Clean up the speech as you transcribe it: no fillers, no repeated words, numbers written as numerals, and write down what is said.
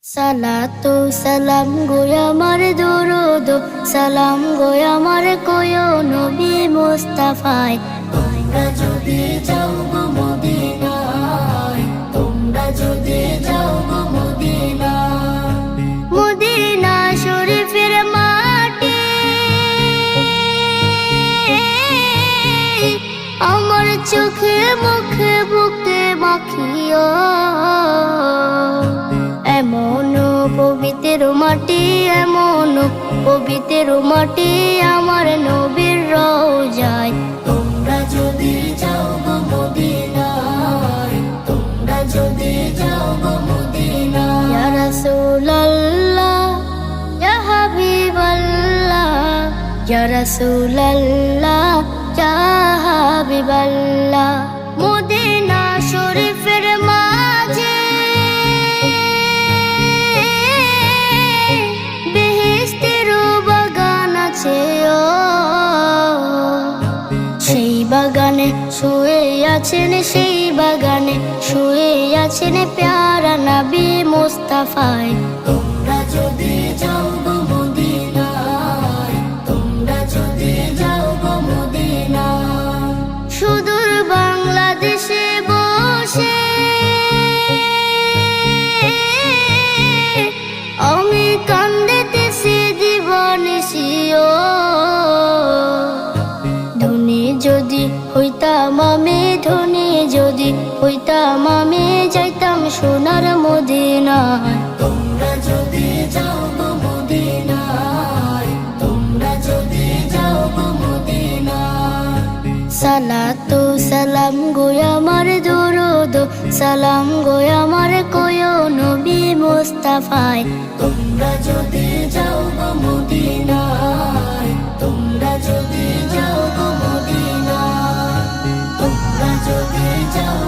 সালাতু সালাম গো আমার দরুদ সালাম গো আমার কোয় নবী মুস্তাফায়। তোমরা যদি যাও গো মদিনায়, তোমরা যদি যাও গো মদিনায়, মদিনা শরীফের মাটি আমার চোখে মুখে বুকে মাখিও। এমন পবিত্র মাটি, এমন পবিত্র মাটি আমার নবীর রওজায়। তোমরা যদি যাও গো মদিনায়, তোমরা যদি যাও গো মদিনায়। ইয়া রাসূলুল্লাহ ইয়া হাবিবাল্লাহ, ইয়া রাসূলুল্লাহ ইয়া হাবিবাল্লাহ। মদিনা শরীফের মাঝে সেই বাগানে শুয়ে আছেন, সেই বাগানে শুয়ে আছেন প্যারা নবী মুস্তাফায়। তোমরা যদি যাও গো মদিনায়, তোমরা যদি যাও গো মদিনায়। সুদূর বাংলাদেশে বসে আমি কান্দিতেছি দিবানিশিও। যদি হইতাম আমি ধনী, যদি হইতাম আমি যাইতাম সোনার মদিনায়। তোমরা যদি যাও গো মদিনায়, তোমরা যদি যাও গো মদিনায়। সালাতু সালাম গো আমার দরুদ সালাম গো আমার কোয় নবী মুস্তাফায়। তোমরা যদি যাও গো মদিনায়, তোমরা যদি যাও গো মদিনায়, তোমরা যদি যাও